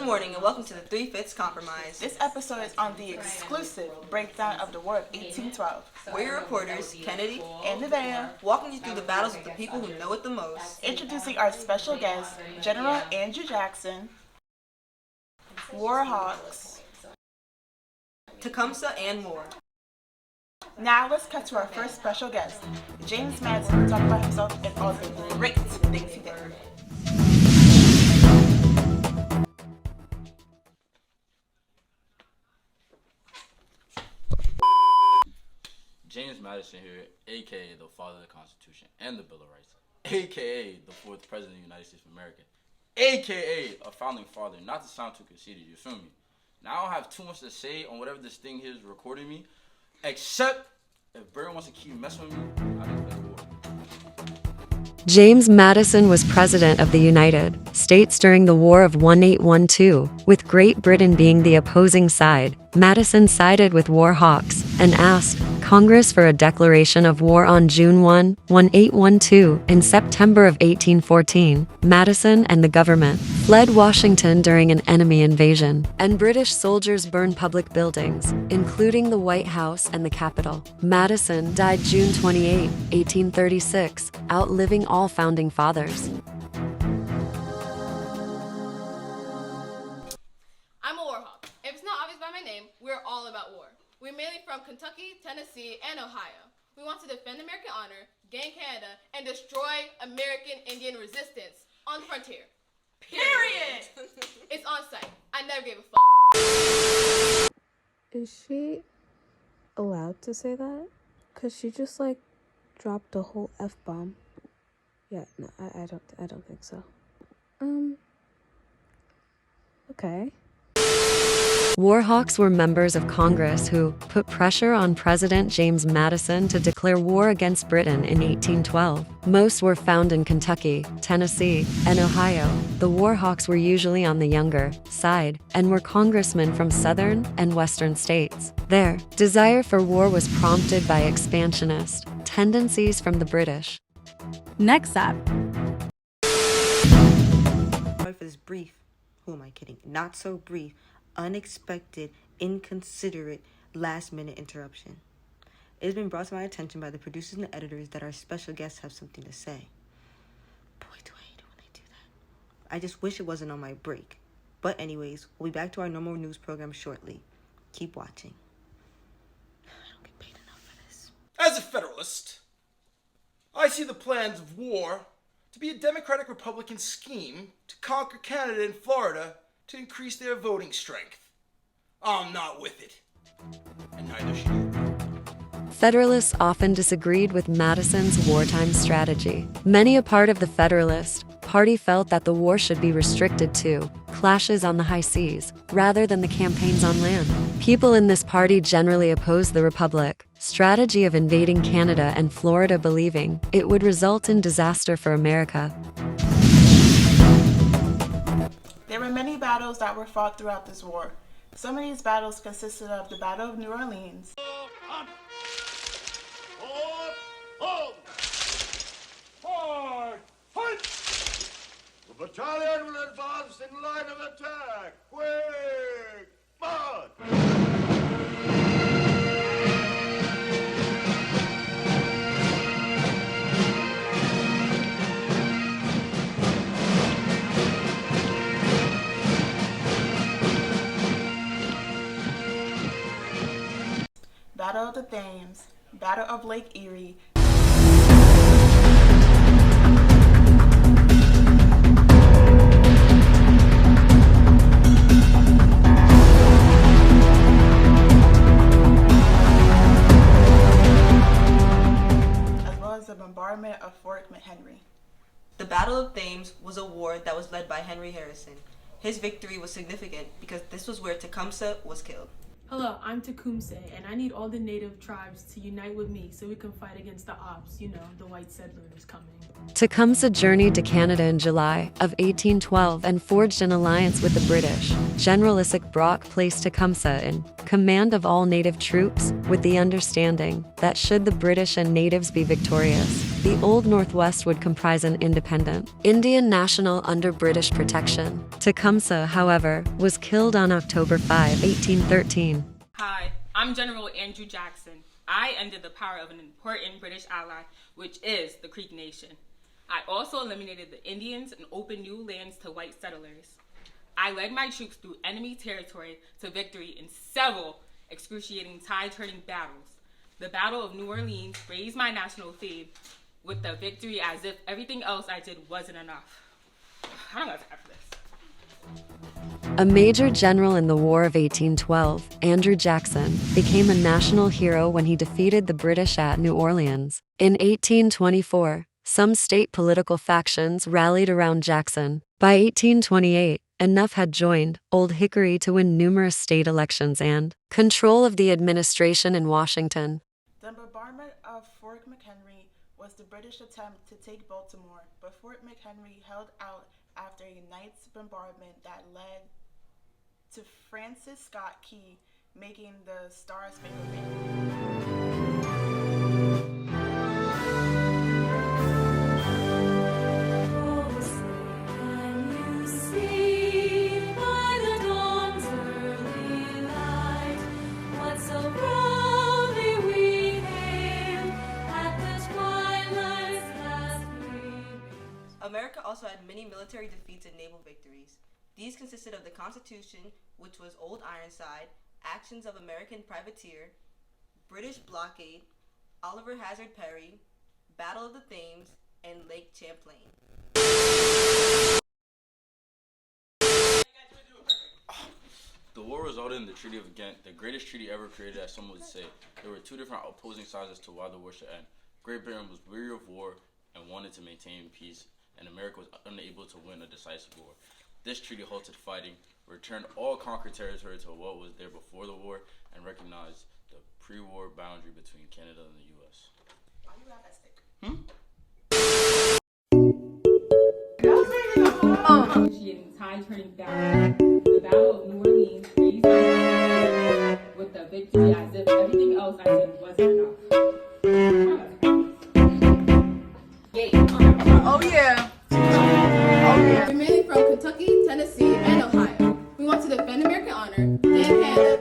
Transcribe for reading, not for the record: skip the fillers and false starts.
Good morning and welcome to the Three-Fifths Compromise. This episode is on the exclusive breakdown of the War of 1812. We're your reporters, Kennedy and Nevaeh, walking you through the battles with the people who know it the most. Introducing our special guest, General Andrew Jackson, War Hawks, Tecumseh and more. Now let's cut to our first special guest. James Madison will talk about himself and all the great things he did. James Madison here, aka the father of the Constitution and the Bill of Rights, aka the fourth president of the United States of America, aka a founding father, not to sound too conceited, you feel me? Now I don't have too much to say on whatever this thing here is recording me, except if Burton wants to keep messing with me, I declare war. James Madison was President of the United States during the War of 1812, with Great Britain being the opposing side. Madison sided with War Hawks and asked Congress for a declaration of war on June 1, 1812. In September of 1814, Madison and the government fled Washington during an enemy invasion, and British soldiers burned public buildings, including the White House and the Capitol. Madison died June 28, 1836, outliving all founding fathers. I'm a war hawk. If it's not obvious by my name, we're all about war. We're mainly from Kentucky, Tennessee, and Ohio. We want to defend American honor, gain Canada, and destroy American Indian resistance on the frontier. Period! It's on site. I never gave a fuck. Is she allowed to say that? Cause she just dropped a whole F-bomb. Yeah, no, I don't think so. Okay. War Hawks were members of Congress who put pressure on President James Madison to declare war against Britain in 1812. Most were found in Kentucky, Tennessee, and Ohio. The War Hawks were usually on the younger side and were congressmen from southern and western states. Their desire for war was prompted by expansionist tendencies from the British. Next up. Sorry for this brief, who am I kidding, not so brief, unexpected, inconsiderate, last-minute interruption. It has been brought to my attention by the producers and the editors that our special guests have something to say. Boy, do I hate it when they do that. I just wish it wasn't on my break. But anyways, we'll be back to our normal news program shortly. Keep watching. I don't get paid enough for this. As a Federalist, I see the plans of war to be a Democratic-Republican scheme to conquer Canada and Florida to increase their voting strength. I'm not with it. And neither should you. Federalists often disagreed with Madison's wartime strategy. Many a part of the Federalist Party felt that the war should be restricted to clashes on the high seas, rather than the campaigns on land. People in this party generally opposed the Republic strategy of invading Canada and Florida, believing it would result in disaster for America. There were many battles that were fought throughout this war. Some of these battles consisted of the Battle of New Orleans, The battalion will advance in line of attack. Quick! March! Battle of the Thames, Battle of Lake Erie, as well as the bombardment of Fort McHenry. The Battle of Thames was a war that was led by Henry Harrison. His victory was significant because this was where Tecumseh was killed. Hello, I'm Tecumseh, and I need all the native tribes to unite with me so we can fight against the ops, the white settlers coming. Tecumseh journeyed to Canada in July of 1812 and forged an alliance with the British. General Isaac Brock placed Tecumseh in command of all native troops, with the understanding that should the British and natives be victorious, the Old Northwest would comprise an independent Indian national under British protection. Tecumseh, however, was killed on October 5, 1813. Hi, I'm General Andrew Jackson. I ended the power of an important British ally, which is the Creek Nation. I also eliminated the Indians and opened new lands to white settlers. I led my troops through enemy territory to victory in several excruciating tide-turning battles. The Battle of New Orleans raised my national fame with the victory as if everything else I did wasn't enough. I don't got time for this. A major general in the War of 1812, Andrew Jackson, became a national hero when he defeated the British at New Orleans. In 1824, some state political factions rallied around Jackson. By 1828, enough had joined Old Hickory to win numerous state elections and control of the administration in Washington. The bombardment of Fort McHenry was the British attempt to take Baltimore, but Fort McHenry held out after a night's bombardment that led to Francis Scott Key making the Star-Spangled Banner. America also had many military defeats and naval victories. These consisted of the Constitution, which was Old Ironside, actions of American privateer, British blockade, Oliver Hazard Perry, Battle of the Thames, and Lake Champlain. The war resulted in the Treaty of Ghent, the greatest treaty ever created, as some would say. There were two different opposing sides as to why the war should end. Great Britain was weary of war and wanted to maintain peace, and America was unable to win a decisive war. This treaty halted fighting, returned all conquered territory to what was there before the war, and recognized the pre-war boundary between Canada and the U.S. Why you have that stick? Excruciating tide-turning battle. The Battle of New Orleans raised my national fame with the victory as if everything else I did wasn't enough. Oh yeah. We're mainly from Kentucky, Tennessee, and Ohio. We want to defend American honor, gain Canada,